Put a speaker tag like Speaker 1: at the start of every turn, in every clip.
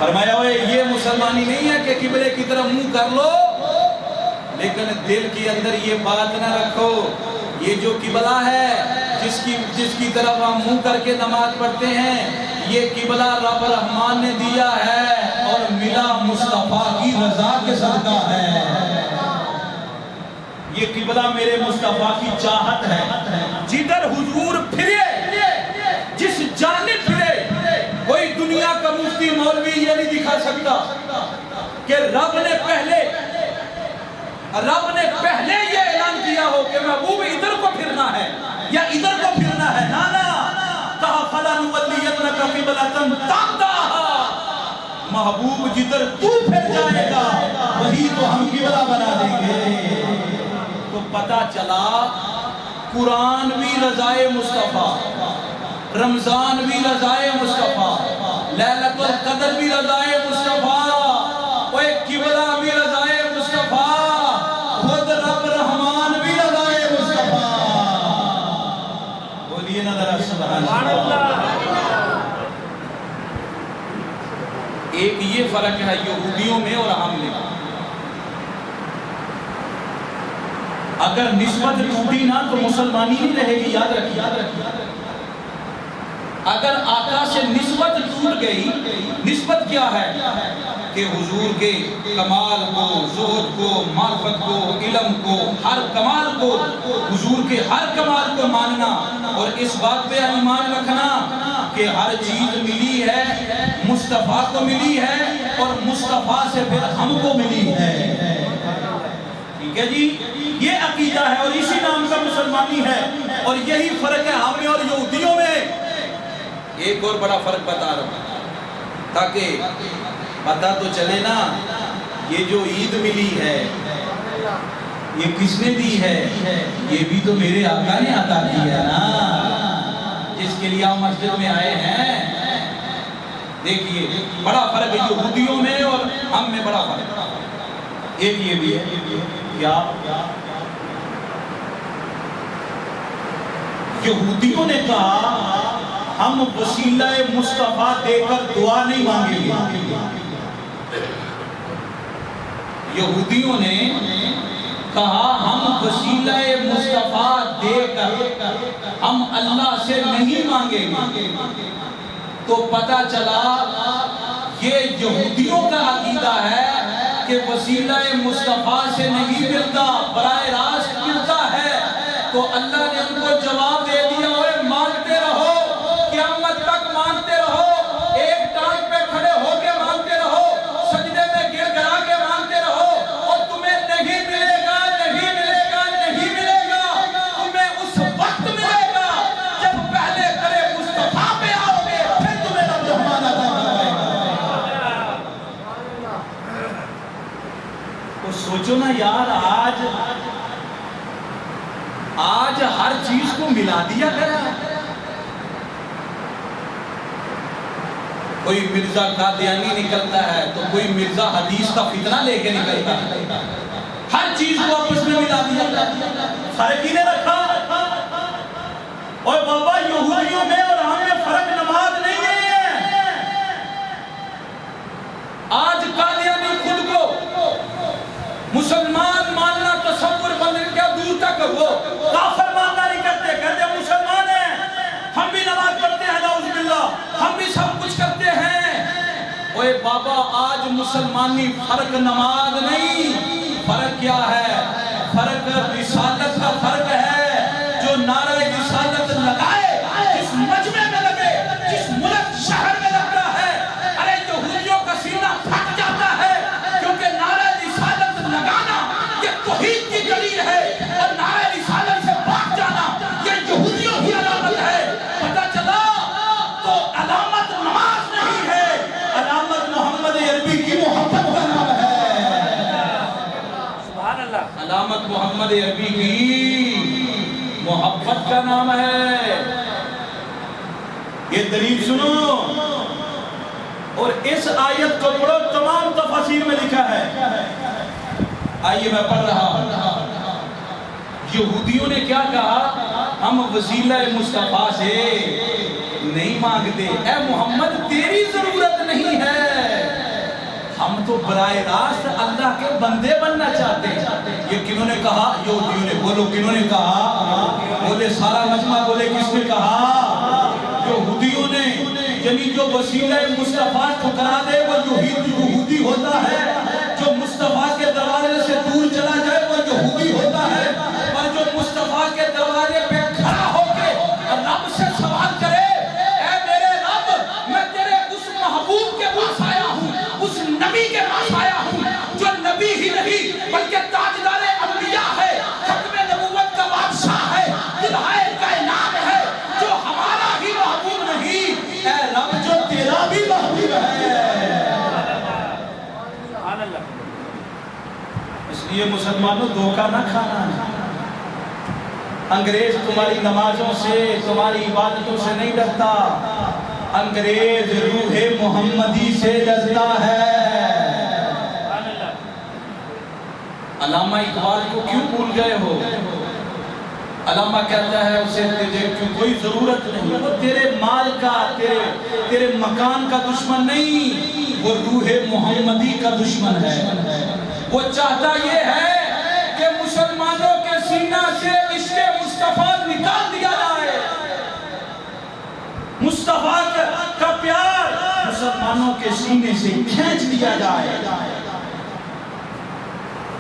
Speaker 1: فرمایا یہ مسلمانی نہیں ہے کہ قبلے کی طرف منہ کر لو لیکن دل کے اندر یہ بات نہ رکھو یہ جو قبلہ ہے جس کی طرف ہم منہ کر کے نماز پڑھتے ہیں یہ قبلہ رب رحمان نے دیا ہے اور ملا مصطفیٰ کی رضا کے صدقہ ہے. یہ قبلہ میرے مصطفیٰ کی چاہت ہے. جدھر حضور پھرے جس جانب پھرے کوئی دنیا کا مفتی مولوی یہ نہیں دکھا سکتا کہ رب نے پہلے یہ اعلان کیا ہو کہ محبوب ادھر کو پھرنا ہے یا ادھر کو پھرنا ہے. نانا کہا فَلَنُوَلِّيَنَّكَ قِبْلَةً تَرْضَاهَا محبوب جدھر تو پھر جائے گا وہی تو ہم قبلہ بنا دیں گے. تو پتہ چلا قرآن بھی رضائے مصطفیٰ رمضان بھی رضائے مصطفیٰ لیلۃ القدر بھی رضائے مصطفیٰ وہ قبلہ بھی رضائے مصطفیٰ خود رب رحمان بھی رضائے مصطفیٰ. بولیے نا ذرا سبحان اللہ. ایک یہ فرق ہے یہودیوں میں اور ہم میں. اگر نسبت ٹوٹی نا تو مسلمانی نہیں رہے گی. یاد رکھیے اگر آقا سے نسبت ٹوٹ گئی نسبت کیا ہے کہ حضور کے کمال کو زہد کو معرفت کو علم کو ہر کمال کو حضور کے ہر کمال کو ماننا اور اس بات پہ ایمان رکھنا کہ ہر چیز ملی ہے مصطفیٰ کو ملی ہے اور مصطفیٰ سے پھر ہم کو ملی ہے. ٹھیک ہے جی یہ عقیدہ ہے اور اسی نام کا مسلمانی ہے اور یہی فرق ہے ہم میں اور یہودیوں میں. ایک اور بڑا فرق بتا رہا ہوں تاکہ پتہ تو چلے نا یہ جو عید ملی ہے یہ کس نے دی ہے یہ بھی تو میرے آقا نے عطا کی ہے نا جس کے لیے ہم مسجد میں آئے ہیں. دیکھیے بڑا فرق ہے یہودیوں میں اور ہم میں بڑا فرق. ایک یہ بھی ہے کیا یہودیوں نے کہا ہم وسیلہ مصطفیٰ دے کر دعا نہیں مانگیں گے. یہودیوں نے کہا ہم وسیلہ مصطفیٰ دے کر ہم اللہ سے نہیں مانگیں گے. تو پتہ چلا یہ یہودیوں کا عقیدہ ہے کہ وسیلہ مصطفیٰ سے نہیں ملتا براہ راست ملتا ہے. تو اللہ نے ان کو جواب دے دیا مانگتے رہو قیامت تک مانگتے رہو ایک ٹانگ پہ کھڑے ہو کے مانگتے رہو سجدے میں گر گرا کے مانگتے رہو اور تمہیں نہیں ملے گا نہیں ملے گا نہیں ملے گا. تمہیں اس وقت ملے گا جب پہلے کرے مصطفیٰ پہ آؤ گے پھر تمہیں رب رحمان عطا کرے گا. تو سوچو نا یار آج ہر چیز کو ملا دیا گیا. کوئی مرزا قادیانی نکلتا ہے تو کوئی مرزا حدیث کا فتنہ لے کے نکلتا ہے. ہر چیز کو آپس میں ملا دیا. فرق ہی نہیں رکھا. اور بابا یہودیوں میں اور ہم میں فرق نماز نہیں ہے. آج قادیانی خود کو مسلمان ماننا تصور بننے کیا دور تک وہ کافر ماننا نہیں کرتے. کہتے ہیں مسلمان ہیں ہم بھی نماز پڑھتے ہیں نعوذ باللہ ہم بھی سب کچھ کرتے ہیں. اوے بابا آج مسلمانی فرق نماز نہیں. فرق کیا ہے؟ فرق رسالت کا فرق ہے. جو نعرہ رسالت لگائے جس مجمع میں لگے جس ملک شہر میں لگتا ہے ارے یہودیوں کا سینہ پھٹ جاتا ہے کیونکہ نعرہ رسالت لگانا یہ توحید کی دلیل ہے اور نعرہ رسالت سے بھاگ جانا یہ یہودیوں کی علامت ہے. پتہ چلا تو علامت نماز نہیں ہے علامت محمد عربی کی محبت کا نام ہے. سبحان اللہ. علامت محمد عربی کی محبت کا نام ہے. یہ دلیل سنو اور اس آیت کو پڑھو تمام تفاسیر میں لکھا ہے. آئیے میں پڑھ رہا ہوں. یہودیوں نے کیا کہا ہم وسیلہ مصطفیٰ سے نہیں مانگتے. اے محمد تیری ضرورت نہیں ہے تو براہ راست اللہ کے بندے بننا چاہتے ہیں. یہ کنہوں نے کہا؟ یہودیوں نے. بولو کنہوں نے کہا؟ بولے سارا مجمع بولے کس نے کہا؟ یہودیوں نے. یعنی جو وسیلہ مصطفیٰ ٹھکرا دے وہ یہودی ہوتا ہے. جو مصطفیٰ کے دروازے سے دور چلا جائے وہ یہودی ہوتا ہے. اور جو مصطفیٰ کے دروازے پہ کھڑا ہو کے رب سے سوال کرے اے میرے رب میں تیرے اس محبوب کے پاس آیا ہوں, اس نبی کے پاس آیا ہوں جو نبی ہی نہیں بلکہ تاجدار انبیاء ہے, ختم نبوت کا بادشاہ ہے, دلہائے کائنات ہے, جو ہمارا ہی محبوب نہیں, اے رب جو تیرا بھی محبوب ہے. اس لیے مسلمانوں دھوکہ نہ کھانا. انگریز تمہاری نمازوں سے تمہاری عبادتوں سے نہیں ڈرتا, انگریز روح محمدی سے ڈرتا ہے. علامہ اقبال کو کیوں بھول گئے ہو؟ علامہ کہتا ہے اسے تجھے کیوں کوئی ضرورت نہیں, وہ تیرے مال کا تیرے مکان کا دشمن نہیں, وہ روح محمدی کا دشمن ہے. وہ چاہتا یہ ہے کہ مسلمانوں کے سینہ سے عشق مصطفیٰ نکال دیا جائے. مصطفیٰ کا پیار مسلمانوں کے سینے سے کھینچ دیا جائے.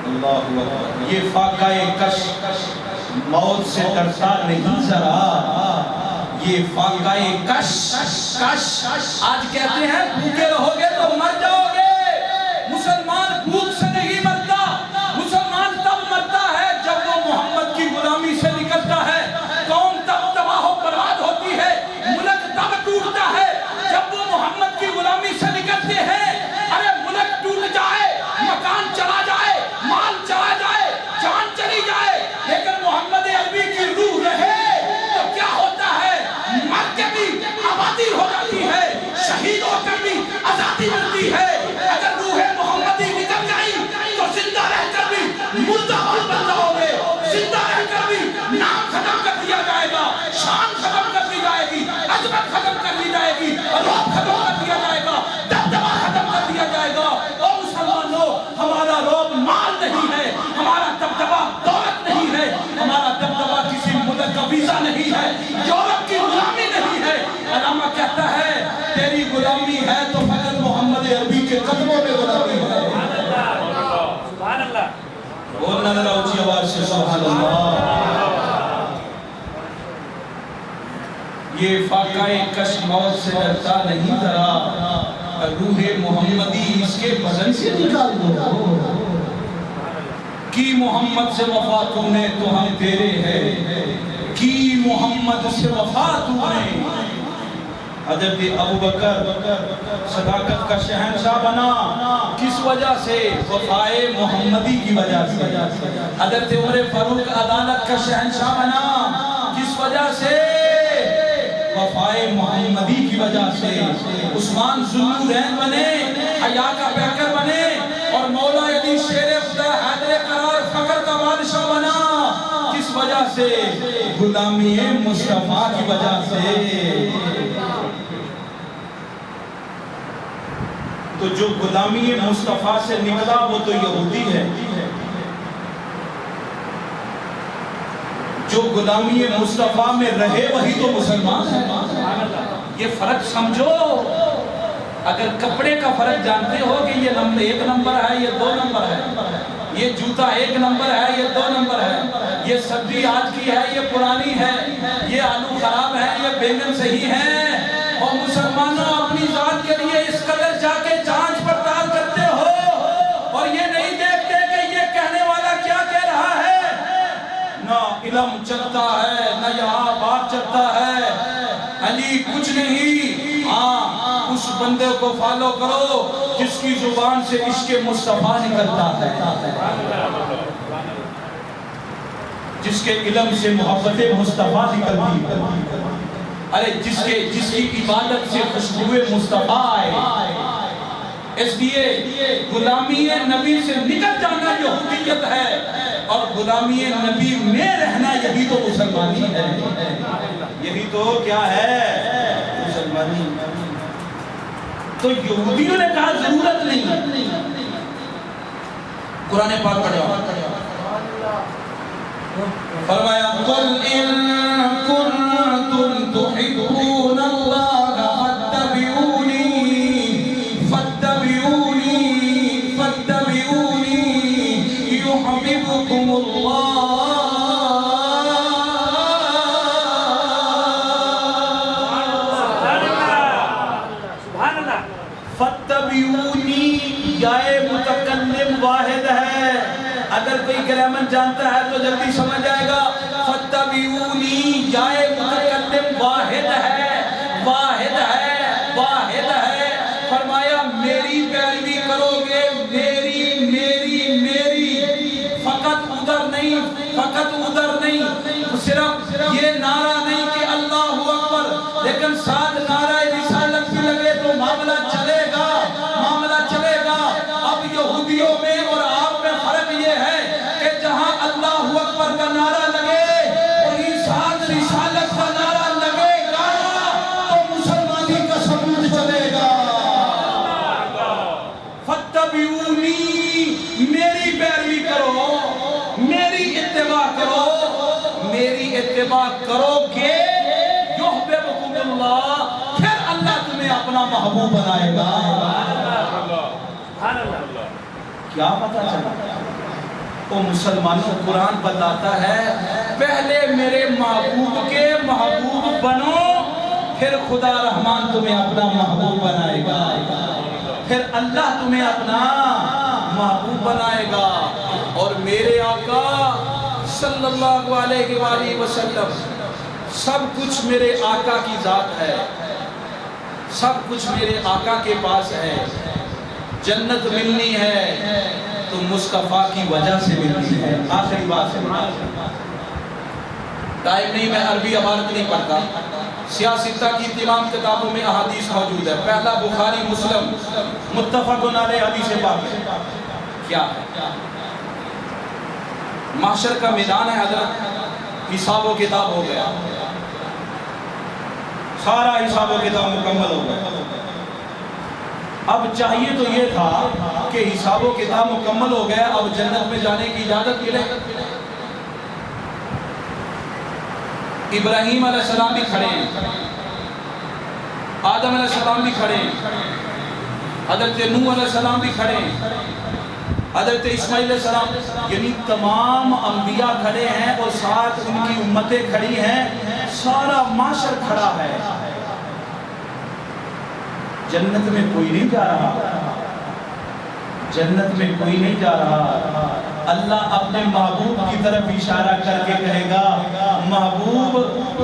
Speaker 1: اللہ یہ فاقہ کش موت سے ڈرتا نہیں ذرا, یہ فاقہ کش آج کہتے ہیں بھوکے رہو گے تو مر جاؤ گے. مسلمان بھوک سے نہیں مرتا, مسلمان تب مرتا ہے جب وہ محمد کی غلامی سے نکلتا ہے. قوم تب تباہ و برباد ہوتی ہے, ملک تب ٹوٹتا ہے جب وہ محمد کی غلامی سے نکلتے ہیں. ارے ملک ٹوٹ جائے, مکان چلا جائے, مال چلا جائے, جان چلی جائے, لیکن محمد عربی کی روح رہے تو کیا ہوتا ہے؟ مر کے بھی آبادی ہو جاتی ہے, شہید ہو کر بھی آزادی ملتی ہے. اگر روح محمدی نکل گئی تو زندہ رہ کر بھی مردہ بن جاؤ گے. زندہ رہ کر بھی نام ختم کر دیا جائے گا, شان ختم کر دی جائے گی, عظمت ختم کر دی جائے گی, رعب ختم کر دیا جائے گا, دبدبہ ختم کر دیا جائے گا. او مسلمانوں, ہمارا رعب مال نہیں ہے, ہمارا دبدبہ دولت نہیں ہے, ہمارا دبدبہ کسی ملک کا ویزا نہیں ہے, یورپ کی غلامی نہیں ہے. علامہ کہتا ہے تیری غلامی ہے تو فقط محمد عربی کے قدموں میں غلامی ہے.
Speaker 2: سبحان اللہ.
Speaker 1: بولنا ذرا اونچی آواز سے سبحان اللہ. یہ فاقہ کش موت سے ڈرتا نہیں ذرا, روح محمدی اس کے بدن سے نکال دو. کی محمد سے وفا تو نے تو ہم تیرے ہیں, کی محمد سے وفا تو نے. حضرت ابوبکر صداقت کا شہنشاہ بنا کس وجہ سے؟ وفائے محمدی کی وجہ سے. حضرت عمر فاروق عدالت کا شہنشاہ بنا کس وجہ سے؟ وفائے محمدی کی وجہ سے. عثمان ذوالنورین بنے, حیا کا پیکر بنے, اور مولا علی شیر خدا حیدر قرار فقر کا بادشاہ بنا کس وجہ سے؟ غلامی مصطفیٰ کی وجہ سے. تو جو غلامی مصطفیٰ سے نکلا وہ تو یہودی ہے, جو غلامی مصطفیٰ میں رہے وہی تو مسلمان ہے. یہ فرق سمجھو. اگر کپڑے کا فرق جانتے ہو کہ یہ نمبر 1 نمبر ہے, یہ 2 نمبر ہے, یہ جوتا 1 نمبر ہے, یہ 2 نمبر ہے, یہ سبزی آج کی ہے, یہ پرانی ہے, یہ آلو خراب ہے, یہ بیگن صحیح ہے. اور مسلمانوں اپنی ذات کے لیے اس قدر جا کے جانچ پڑتال کرتے ہو اور یہ نہیں دیکھتے کہ یہ کہنے والا کیا کہہ رہا ہے. نہ علم چلتا ہے, نہ یہاں بات چلتا ہے, علی کچھ نہیں. ہاں اس بندے کو فالو کرو جس کی زبان سے عشق مصطفیٰ نکلتا ہے, جس کے علم سے محبت مصطفیٰ نکلتی ہے. ارے جس کی عبادت سے خوشبو مصطفیٰ آئے. اس لیے غلامی نبی سے نکل جانا یہودیت ہے, اور غلامی نبی میں رہنا یہی تو مسلمانی ہے. یہی تو کیا ہے؟ مسلمانی. تو یہودیوں نے کہا ضرورت نہیں, قرآن پاک پڑھو. فرمایا قل ان کنتم تحبون اللہ فاتبعونی یحببکم اللہ. فاتبعونی یائے متکلم واحد ہے. اگر کوئی گرامر جانتا ہے تو جلدی سمجھ جائے گا. فاتبعونی یائے متکلم واحد ہے، واحد ہے، واحد ہے. فرمایا میری پیروی کرو گے، میری میری میری. فقط ادھر نہیں، فقط ادھر نہیں. صرف یہ نعرہ نہیں کہ اللہ اکبر، لیکن ساتھ نعرہ رسالت بھی لگے تو معاملہ چلے گا، معاملہ چلے گا. اب یہودیوں میں اور آپ میں فرق یہ ہے کہ جہاں اللہ اکبر کا نعرہ لگے وہیں ساتھ رسالت کا نعرہ لگے گا تو مسلمانی کا ثبوت چلے گا. فاتبعونی میری پیروی کرو، میری اتباع کرو. میری اتباع کرو گے یحببکم اللہ، پھر اللہ تمہیں اپنا محبوب بنائے گا. کیا پتا چلا؟ تو مسلمانوں قرآن بتاتا ہے پہلے میرے محبوب کے محبوب بنو، پھر خدا رحمان تمہیں اپنا محبوب بنائے گا، پھر اللہ تمہیں اپنا محبوب بنائے گا. اور میرے آقا صلی اللہ علیہ وآلہ وسلم، سب کچھ میرے آقا کی ذات ہے، سب کچھ میرے آقا کے پاس ہے. جنت ملنی ہے تو مصطفیٰ کی وجہ سے ملنی ہے. آخری بات سے ٹائم نہیں، میں عربی عبارت نہیں پڑھتا. سیاستہ کی تمام کتابوں میں احادیث موجود ہے. پہلا بخاری مسلم متفق علیہ حدیث پاک ہے. کیا ہے؟ محشر کا میدان ہے حضرت، حساب و کتاب ہو گیا، سارا حساب و کتاب مکمل ہو گیا. اب چاہیے تو یہ تھا کہ حساب و کتاب مکمل ہو گیا، اب جنت میں جانے کی اجازت ملے. ابراہیم علیہ السلام بھی کھڑے ہیں، آدم علیہ السلام بھی کھڑے ہیں، حضرت نوح علیہ السلام بھی کھڑے ہیں، حضرت اسماعیل علیہ السلام، یعنی تمام انبیاء کھڑے ہیں اور ساتھ ان کی امتیں کھڑی ہیں. سارا معاشر کھڑا ہے. جنت میں کوئی نہیں جا رہا، جنت میں کوئی نہیں جا رہا. اللہ اپنے محبوب کی طرف اشارہ کر کے کہے گا محبوب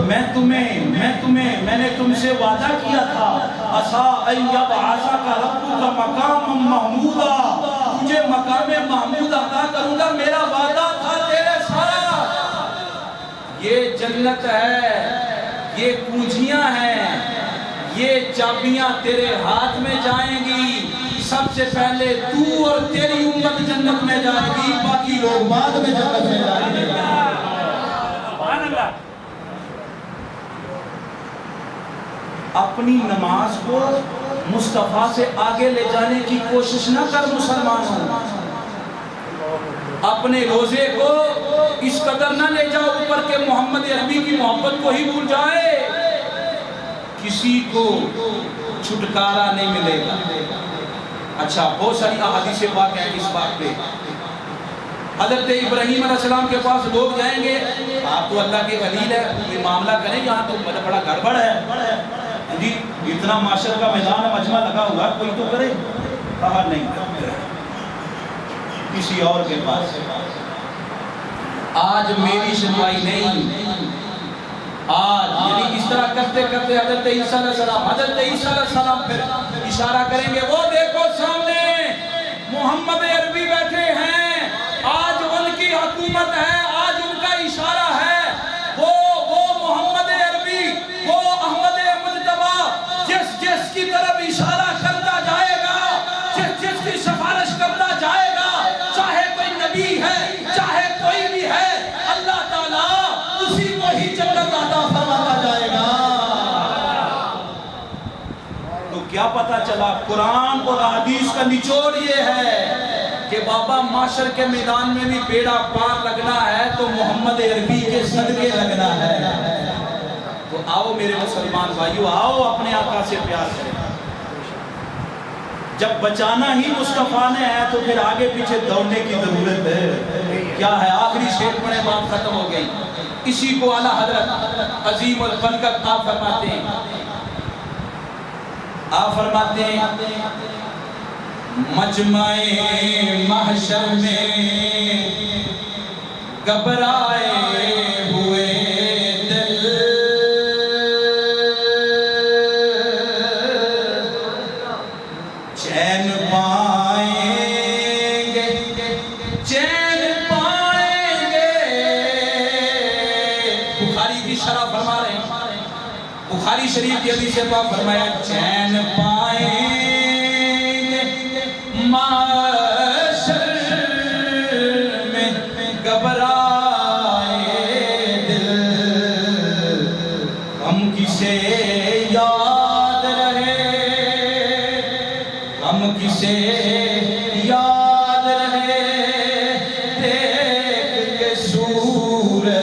Speaker 1: میں نے تم سے وعدہ کیا تھا عسیٰ ان یبعثک ربک مقاما محمودا، تجھے مقام محمود عطا کروں گا، میرا وعدہ تھا تیرے ساتھ. یہ جنت ہے، یہ کنجیاں ہیں، یہ چابیاں تیرے ہاتھ میں جائیں گی. سب سے پہلے تو اور تیری امت جنت میں جائے گی، باقی لوگ بعد میں جنت میں جائیں گے. اپنی نماز کو مصطفیٰ سے آگے لے جانے کی کوشش نہ کر مسلمانوں. اپنے روزے کو اس قدر نہ لے جاؤ اوپر کہ محمد عربی کی محبت کو ہی بھول جائے. کسی کو چھٹکارا نہیں ملے گا. اچھا، بہت ساری احادیث پاک ہیں اس بات پہ. حضرت ابراہیم علیہ السلام کے پاس لوگ جائیں گے، آپ تو اللہ کے خلیل ہے، کوئی معاملہ کریں، یہاں تو بڑا گڑبڑ ہے جی، اتنا معاشر کا میدان مجمع لگا ہوا، کوئی تو کرے. کہا نہیں، کسی اور کے پاس. آج میری سنوائی نہیں، آج یعنی اس طرح کرتے کرتے حضرت عیسیٰ علیہ السلام پھر اشارہ کریں گے، وہ دیکھو سامنے محمد عربی بیٹھے ہیں، آج ان کی حکومت ہے، آج ان کا اشارہ ہے. وہ محمد عربی، وہ احمد مجتبیٰ، جس کی طرف اشارہ کرتا جائے گا، جس کی سفارش کرتا جائے گا، چاہے کوئی نبی ہے، چاہے کوئی بھی ہے، اللہ تعالیٰ اسی کو ہی جنت عطا فرماتا جائے گا. تو کیا پتا چلا؟ قرآن اور حدیث کا نچوڑ یہ ہے کہ بابا معاشر کے میدان میں بھی بیڑا پار لگنا ہے تو محمد عربی کے صدقے لگنا ہے. تو آؤ میرے مسلمان بھائیو، آؤ اپنے آقا سے پیار کریں. جب بچانا ہی مصطفیٰ نے ہے تو پھر آگے پیچھے دوڑنے کی ضرورت ہے کیا ہے؟ آخری شعر پڑھے بات ختم ہو گئی. اسی کو اعلیٰ حضرت عظیم الخلقت آپ فرماتے ہیں، آپ فرماتے ہیں مجمع محشر میں گھبرائے ہوئے دل چین پائیں گے، چین پائیں گے. بخاری کی شرح فرما رہے ہیں، بخاری شریف کی حدیث پاک فرمایا چین پائیں گے معاشر میں گھبرائے دل، ہم کسے یاد رہے، ہم کسے یاد رہے دیکھ کے صورت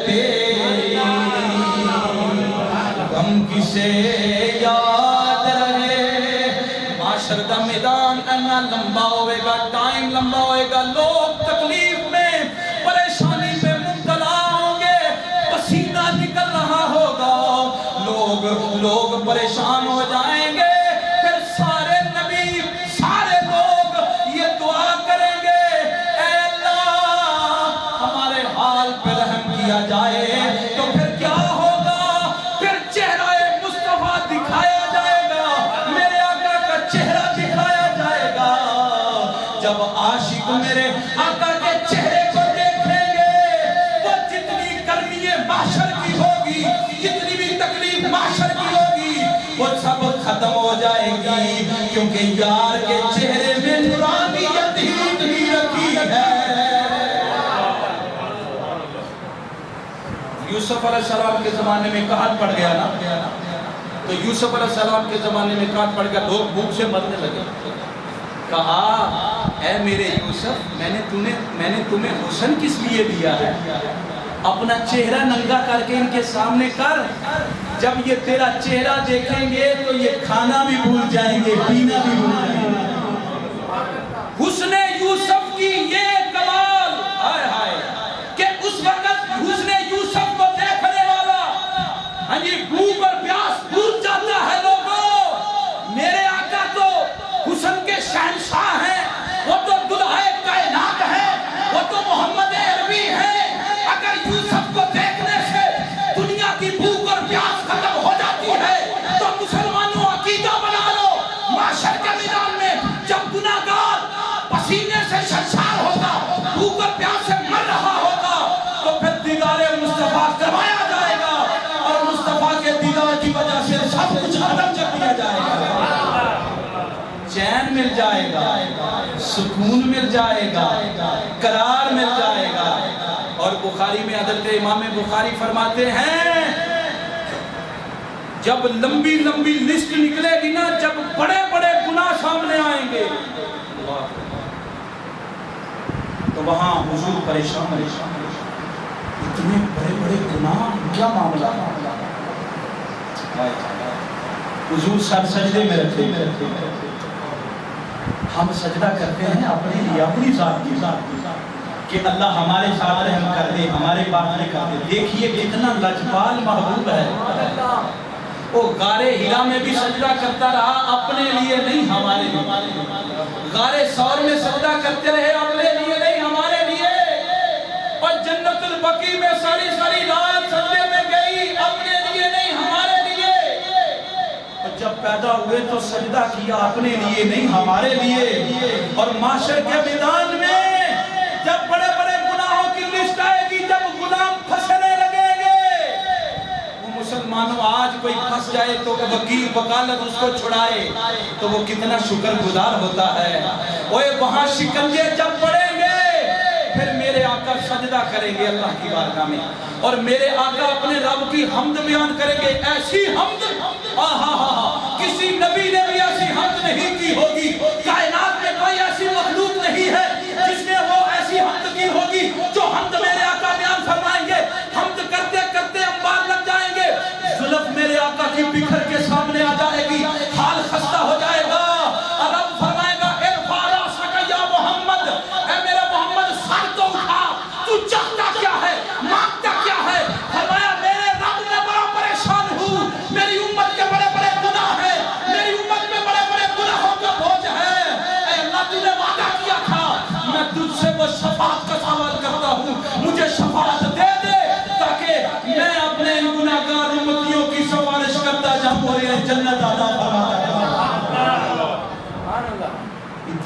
Speaker 1: تیری، ہم کسے یاد رہے. معاشر دا میدان اینا لمبا ہوئے گا، ٹائم لمبا ہوئے گا، لوگ تکلیف میں پریشانی میں مبتلا ہوں گے، پسینہ نکل رہا ہوگا، لوگ پریشان ہو جائیں گے. پھر سارے نبی، سارے لوگ یہ دعا کریں گے اے اللہ ہمارے حال پہ رحم کیا جائے. تو پھر کیا ہوگا؟ پھر چہرہ مصطفیٰ دکھایا جائے گا، میرے آقا کا چہرہ دکھایا جائے گا. جب عاشق میرے آقا کے چہرے کو دیکھیں گے وہ جتنی گرمی محشر کی ہوگی، جتنی بھی تکلیف محشر کی ہوگی، وہ سب ختم ہو جائے گی، کیونکہ یار کے چہرے میں نورانیت ہی رکھی ہے. یوسف علیہ السلام کے زمانے میں قحط پڑ گیا نا، تو یوسف علیہ السلام کے زمانے میں قحط پڑ گیا، لوگ بھوک سے مرنے لگے. کہا اے میرے یوسف، میں نے تمہیں حسن کس لیے دیا ہے؟ اپنا چہرہ ننگا کر کے ان کے سامنے کر. جب یہ تیرا چہرہ دیکھیں گے تو یہ کھانا بھی بھول جائیں گے، پینا بھی بھول جائیں گے. حسن یوسف کی یہ کمال ہائے ہائے کہ اس وقت حسن یوسف کو دیکھنے والا ہاں جی بھوک اور پیاس بھول جاتا ہے. لوگوں میرے آقا تو حسن کے شہنشاہ ہیں، وہ تو دلہائے کائنات ہیں، وہ تو محمد عربی ہیں. اگر یوسف کو دیکھنے سے دنیا کی بھوک اور پیاس ختم ہو جاتی ہے تو مسلمانوں عقیدہ بنا لو، معاشر کے میدان میں جب گناہگار پسینے سے شرشار ہوگا، بھوک اور پیاس سے مر رہا ہوگا، تو پھر دیدار مصطفیٰ کروایا جائے گا اور مصطفیٰ کے دیدار کی وجہ سے سب کچھ ختم کر دیا جائے گا. چین مل جائے گا، سکون مل جائے گا، قرار مل جائے گا. اور بخاری میں حضرت امام بخاری فرماتے ہیں جب لمبی لمبی لسٹ نکلے گی نا، جب بڑے بڑے گناہ سامنے آئیں گے تو وہاں حضور پریشان، اتنے بڑے بڑے گناہ، کیا معاملہ؟ حضور سر سجدے میں رکھے. ہم سجدہ کرتے ہیں اپنے لیے، اپنی ذات کی کہ اللہ ہمارے ساتھ رحم کر دے، ہمارے بات نہیں کر دے. دیکھیے کتنا لجپال محبوب ہے. وہ غار ہرا میں بھی سجدہ کرتا رہا، اپنے لیے نہیں ہمارے لیے. غار ثور میں سجدہ کرتے رہے، اپنے لیے نہیں ہمارے لیے. اور جنت البقیع میں ساری رات سجدے میں گئی، اپنے لیے نہیں ہمارے لیے. اور جب پیدا ہوئے تو سجدہ کیا اپنے لیے نہیں ہمارے لیے. اور معاشر کے میدان میں جب بڑے بڑے گناہوں کی لسٹ آئے گی، جب غلام پھنسنے لگیں گے، وہ مسلمانوں آج کوئی پھنس جائے تو وکیل وکالت اس کو چھڑائے تو وہ کتنا شکر گزار ہوتا ہے. وہاں شکنجے جب پڑیں گے پھر میرے آقا سجدہ کریں گے اللہ کی بارگاہ میں، اور میرے آقا اپنے رب کی حمد بیان کریں گے. ایسی حمد کسی نبی نے بھی ایسی حمد نہیں کی ہوگی. کائنات میں کوئی ایسی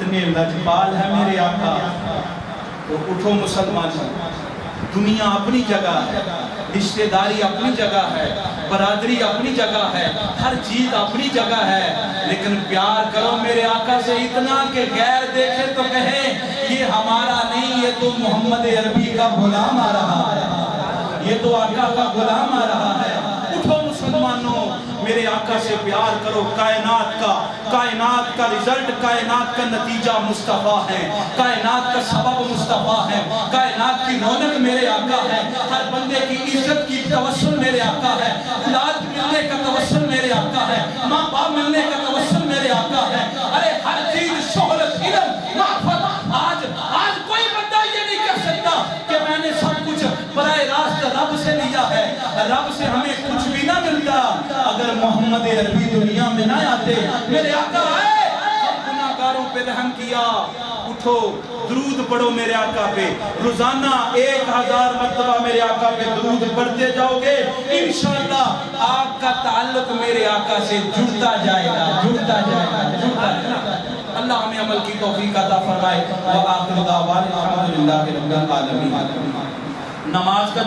Speaker 1: اتنے لجپال ہے میرے آقا. تو اٹھو مسلمانوں، دنیا اپنی جگہ ہے، رشتہ داری اپنی جگہ ہے، برادری اپنی جگہ ہے، ہر چیز اپنی جگہ ہے، لیکن پیار کرو میرے آقا سے اتنا کہ غیر دیکھے تو کہے یہ ہمارا نہیں، یہ تو محمد عربی کا غلام آ رہا ہے، یہ تو آقا کا غلام آ رہا ہے. اٹھو مسلمانوں، میرے آقا سے پیار کرو. کائنات کا رزلٹ، کائنات کا نتیجہ مصطفیٰ ہے، کائنات کا سبب مصطفیٰ ہے، کائنات کی رونق میرے آقا ہے، ہر بندے کی عزت کی توسل میرے آقا ہے، اولاد ملنے کا توسل میرے آقا ہے، ماں باپ ملنے کا توسل میرے آقا ہے. ارے ہر چیز، شہرت، علم، معرفت، آج کوئی بندہ یہ نہیں کہہ سکتا کہ میں نے سب کچھ براہ راست رب سے لیا ہے. رب سے ہمیں کچھ بھی نہ ملتا اگر محمد عربی دنیا میں نہ آتے. میرے آقا آئے، گناہگاروں پہ رحم کیا. اٹھو، درود پڑھو میرے آقا پہ. روزانہ 1000 مرتبہ میرے آقا پہ درود پڑھتے جاؤ گے، انشاءاللہ آپ کا تعلق میرے آقا سے جڑتا جائے گا، جڑتا جائے گا، جڑتا جائے گا. اللہ ہمیں عمل کی توفیق عطا فرمائے. وآخر دعوانا الحمدللہ رب العالمین. نماز کا